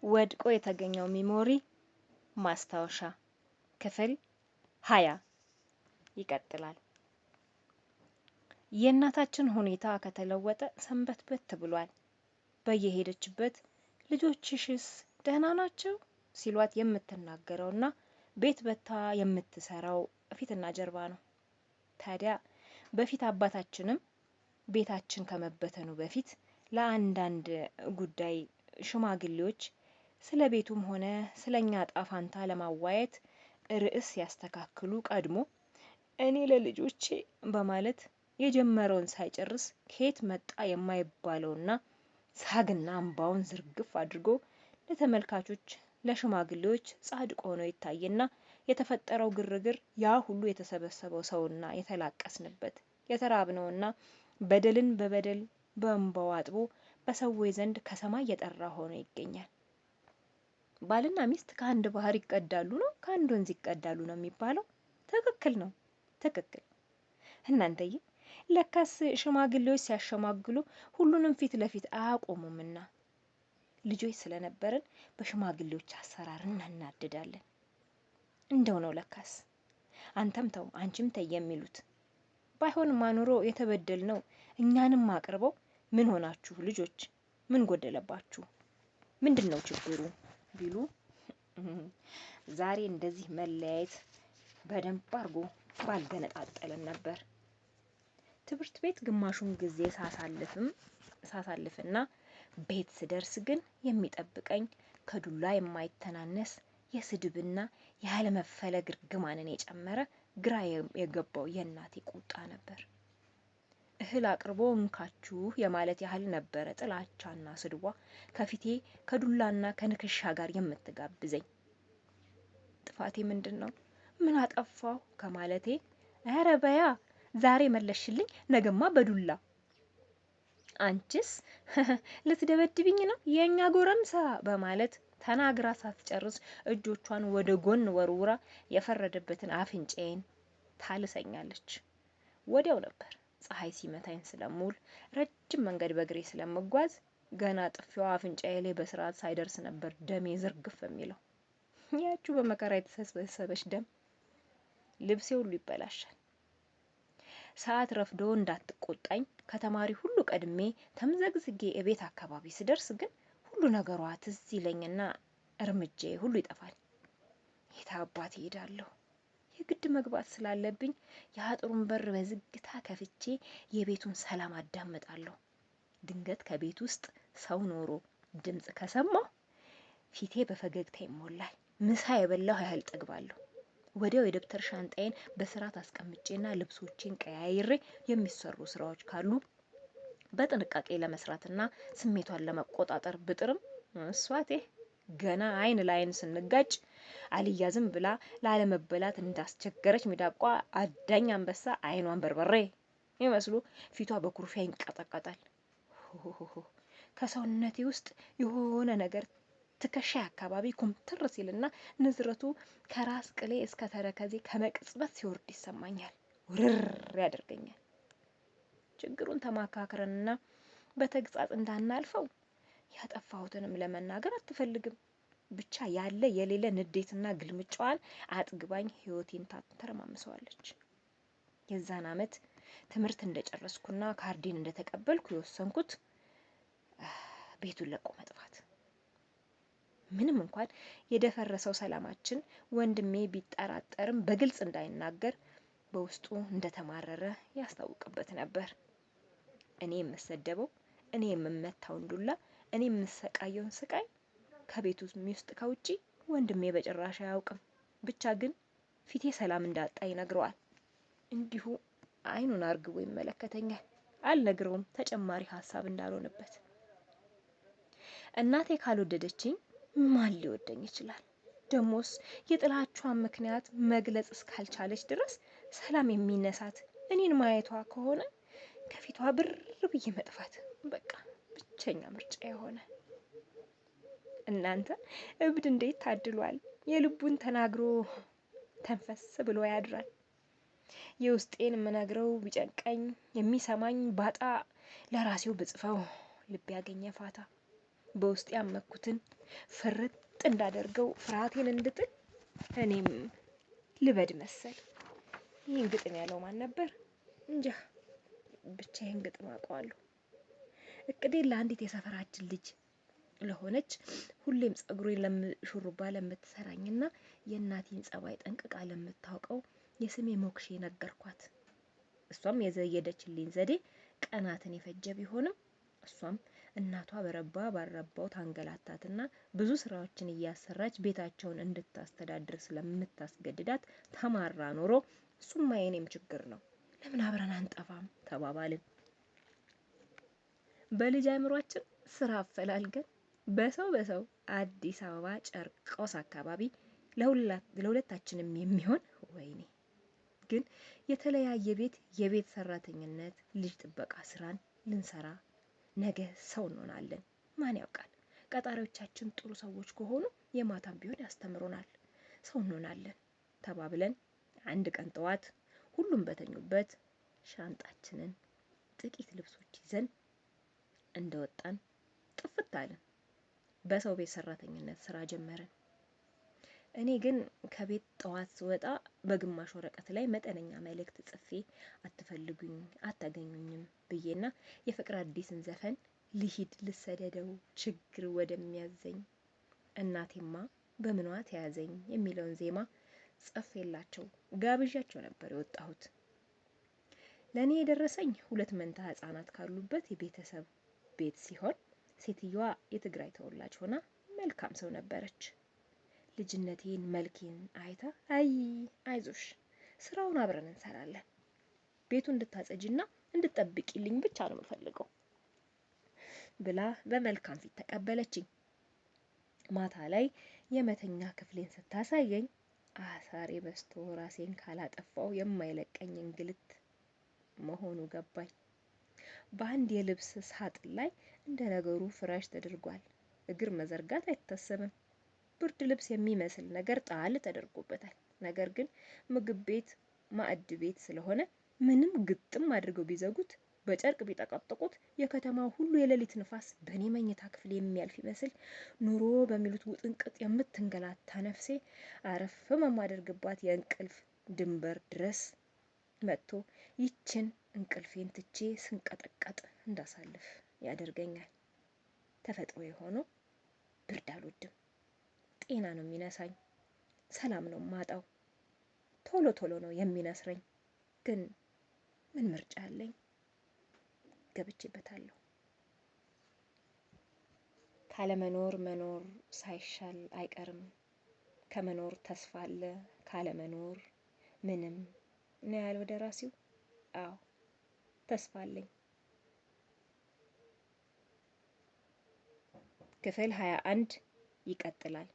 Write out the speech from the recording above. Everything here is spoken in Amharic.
ወድቆ የተገኘው ሚሞሪ ማስታወሻ ክፍል 20 ይቀጥላል። የእናታችን ሁኔታ ከተለወጠ ሰንበትበት ብሏል። በየሄደችበት ልጆችሽስ ደህና ናቸው ሲሏት የምትናገረውና ቤት በታ የምትሰራው ፊትና ጀርባ ነው። ታዲያ በፊት አባታችንም ቤታችን ከመበተኑ በፊት ለአንዳንድ ጉዳይ ሽማግሌዎች ስለ ቤቱም ሆነ ስለኛ ጣፋንታ ለማዋየት ርዕስ ያስተካክሉ ቀድሞ እኔ ለልጆቼ በማለት የጀመረውን ሳይጨርስ ከየት መጣ የማይባለውና ሳግና አምባውን ዝርግፍ አድርጎ ለተመልካቾች ለሽማግሌዎች ጻድቅ ሆኖ ይታይና የተፈጠረው ግርግር ያ ሁሉ የተሰበሰበው ሰውና የተላቀስንበት የተራብነውና በደልን በበደል በእንባው አጥቦ በሰዎች ዘንድ ከሰማይ የጠራ ሆኖ ይገኛል። ባልና ሚስት ከአንድ ባህር ይቀዳሉ ነው ከአንድ ወንዝ ይቀዳሉ ነው የሚባለው? ትክክል ነው፣ ትክክል። እናንተዬ ለካስ ሽማግሌዎች ሲያሸማግሉ ሁሉንም ፊት ለፊት አያቆሙምና ልጆች ስለነበረን በሽማግሌዎች አሰራር እናናድዳለን። እንደው ነው ለካስ። አንተም ተው አንቺም ተይ የሚሉት ባይሆንማ ኑሮ የተበደልነው እኛንም አቅርበው ምን ሆናችሁ ልጆች ምን ጎደለባችሁ ምንድነው ችግሩ ቢሉ ዛሬ እንደዚህ መለያየት በደንብ አርጎ ባልገነጣጠለን ነበር። ትምህርት ቤት ግማሹን ጊዜ ሳሳልፍና ቤት ስደርስ ግን የሚጠብቀኝ ከዱላ የማይተናነስ የስድብና ያለመፈለግ እርግማንን የጨመረ ግራ የገባው የእናቴ ቁጣ ነበር። እህል አቅርቦ እንካችሁ የማለት ያህል ነበረ ጥላቻና ስድቧ ከፊቴ ከዱላና ከንክሻ ጋር የምትጋብዘኝ። ጥፋቴ ምንድነው? ምን አጠፋው ከማለቴ ኧረ በያ ዛሬ መለሽልኝ ነገማ በዱላ አንቺስ ልትደበድብኝ ነው የኛ ጎረምሳ በማለት ተናግራ ሳትጨርስ እጆቿን ወደ ጎን ወርውራ የፈረደበትን አፍንጫዬን ታልሰኛለች። ወዲያው ነበር ፀሐይ ሲመታኝ ስለምውል ረጅም መንገድ በእግሬ ስለምጓዝ ገና ጥፊዋ አፍንጫዬ ላይ በስርዓት ሳይደርስ ነበር ደሜ ዝርግፍ የሚለው። ያቺው በመከራ የተሰበሰበች ደም ልብሴ ሁሉ ይበላሻል። ሰዓት ረፍዶ እንዳትቆጣኝ ከተማሪ ሁሉ ቀድሜ ተምዘግዝጌ እቤት አካባቢ ስደርስ ግን ሁሉ ነገሯ ትዝ ይለኝና እርምጃዬ ሁሉ ይጠፋል። የት አባቴ ሄዳለሁ? የግድ መግባት ስላለብኝ የአጥሩን በር በዝግታ ከፍቼ የቤቱን ሰላም አዳምጣለሁ። ድንገት ከቤት ውስጥ ሰው ኖሮ ድምጽ ከሰማሁ ፊቴ በፈገግታ ይሞላል። ምሳ የበላሁ ያህል ጠግባለሁ። ወዲያው የደብተር ሻንጣዬን በስርዓት አስቀምጬና ልብሶቼን ቀያይሬ የሚሰሩ ስራዎች ካሉ በጥንቃቄ ለመስራትና ስሜቷን ለመቆጣጠር ብጥርም እሷቴ ገና አይን ላይን ስንጋጭ አልያዝም ብላ ላለመበላት እንዳስቸገረች ሚዳቋ አዳኝ አንበሳ አይኗን በርበሬ ይመስሉ ፊቷ በኩርፊያ ይንቀጠቀጣል። ከሰውነቴ ውስጥ የሆነ ነገር ትከሻ አካባቢ ኩምትር ሲልና ንዝረቱ ከራስ ቅሌ እስከ ተረከዜ ከመቅጽበት ሲወርድ ይሰማኛል። ውርር ያደርገኛል። ችግሩን ተማካክረንና በተግጻጽ እንዳናልፈው ያጠፋሁትንም ለመናገር አትፈልግም። ብቻ ያለ የሌለ ንዴትና ግልምጫዋን አጥግባኝ ህይወቴን ታተረማምሰዋለች። የዛን አመት ትምህርት እንደጨረስኩና ካርዴን እንደተቀበልኩ የወሰንኩት ቤቱን ለቆ መጥፋት። ምንም እንኳን የደፈረሰው ሰላማችን ወንድሜ ቢጠራጠርም በግልጽ እንዳይናገር በውስጡ እንደተማረረ ያስታውቅበት ነበር። እኔ የምሰደበው እኔ የምመታውን ዱላ እኔ የምሰቃየውን ስቃይ ከቤቱ ውስጥ ከውጪ ወንድሜ በጭራሽ አያውቅም። ብቻ ግን ፊቴ ሰላም እንዳጣ ይነግረዋል። እንዲሁ አይኑን አርግቦ ይመለከተኛል። አልነግረውም ተጨማሪ ሀሳብ እንዳልሆነበት። እናቴ ካልወደደችኝ ማን ሊወደኝ ይችላል? ደሞስ የጥላቿን ምክንያት መግለጽ እስካልቻለች ድረስ ሰላም የሚነሳት እኔን ማየቷ ከሆነ ከፊቷ ብር ብዬ መጥፋት በቃ ብቸኛ ምርጫ የሆነ። እናንተ እብድ እንዴት ታድሏል! የልቡን ተናግሮ ተንፈስ ብሎ ያድራል። የውስጤን የምነግረው ቢጨንቀኝ የሚሰማኝ ባጣ ለራሴው ብጽፈው ልብ ያገኘ ፋታ። በውስጥ ያመኩትን ፍርጥ እንዳደርገው ፍርሃቴን እንድጥል እኔም ልበድ መሰል። ይህን ግጥም ያለው ማን ነበር? እንጃ ብቻ ይህን ግጥም አውቀዋለሁ። እቅዴን ለአንዲት የሰፈራችን ልጅ ለሆነች ሁሌም ጸጉሬን ሹሩባ ለምትሰራኝና የእናቴን ጸባይ ጠንቅቃ ለምታውቀው የስሜ ሞክሼ ነገርኳት። እሷም የዘየደችልኝ ዘዴ ቀናትን የፈጀ ቢሆንም እሷም እናቷ በረባ ባረባው ታንገላታትና ብዙ ስራዎችን እያሰራች ቤታቸውን እንድታስተዳድር ስለምታስገድዳት ተማራ ኖሮ እሱማ የኔም ችግር ነው፣ ለምን አብረን አንጠፋም ተባባልን። በልጅ አእምሯችን ስራ አፈላልገን በሰው አዲስ አበባ ጨርቆስ አካባቢ ለሁለታችንም የሚሆን ወይኔ ግን የተለያየ ቤት የቤት ሰራተኝነት፣ ልጅ ጥበቃ ስራን ልንሰራ ነገ ሰው እንሆናለን። ማን ያውቃል? ቀጣሪዎቻችን ጥሩ ሰዎች ከሆኑ የማታም ቢሆን ያስተምሩናል፣ ሰው እንሆናለን ተባብለን አንድ ቀን ጠዋት ሁሉም በተኙበት ሻንጣችንን ጥቂት ልብሶች ይዘን እንደወጣን ጥፍት አለን። በሰው ቤት ሰራተኝነት ስራ ጀመርን። እኔ ግን ከቤት ጠዋት ስወጣ በግማሽ ወረቀት ላይ መጠነኛ መልእክት ጽፌ አትፈልጉኝ አታገኙኝም ብዬና የፍቅር አዲስን ዘፈን ልሂድ ልሰደደው ችግር ወደሚያዘኝ እናቴማ በምኗ ተያዘኝ የሚለውን ዜማ ጽፌላቸው ጋብዣቸው ነበር የወጣሁት። ለኔ የደረሰኝ 2 መንታ ህጻናት ካሉበት የቤተሰብ ቤት ሲሆን ሴትዮዋ የትግራይ ተወላጅ ሆና መልካም ሰው ነበረች። ልጅነቴን መልኬን አይታ አይዞሽ ስራውን አብረን እንሰራለን፣ ቤቱ እንድታጸጂና እንድትጠብቂልኝ ብቻ ነው የምፈልገው ብላ በመልካም ፊት ተቀበለችኝ። ማታ ላይ የመተኛ ክፍሌን ስታሳየኝ አሳሬ በስቶ ራሴን ካላጠፋው የማይለቀኝ እንግልት መሆኑ ገባኝ። በአንድ የልብስ ሳጥን ላይ እንደ ነገሩ ፍራሽ ተደርጓል። እግር መዘርጋት አይታሰብም። ብርድ ልብስ የሚመስል ነገር ጣል ተደርጎበታል። ነገር ግን ምግብ ቤት ማዕድ ቤት ስለሆነ ምንም ግጥም አድርገው ቢዘጉት በጨርቅ ቢጠቀጥቁት የከተማው ሁሉ የሌሊት ንፋስ በእኔ መኝታ ክፍል የሚያልፍ ይመስል ኑሮ በሚሉት ውጥንቅጥ የምትንገላታ ነፍሴ አረፍ በማደርግባት የእንቅልፍ ድንበር ድረስ መጥቶ ይችን እንቅልፌን ትቼ ስንቀጠቀጥ እንዳሳልፍ ያደርገኛል። ተፈጥሮ የሆነው ብርድ አልወድም። ጤና ነው የሚነሳኝ፣ ሰላም ነው ማጣው፣ ቶሎ ነው የሚነስረኝ። ግን ምን ምርጫ አለኝ? ገብቼበታለሁ። ካለመኖር መኖር ሳይሻል አይቀርም። ከመኖር ተስፋ አለ፣ ካለመኖር ምንም ነው ያለው ደራሲው። አዎ ተስፋ አለኝ። ክፍል 21 ይቀጥላል።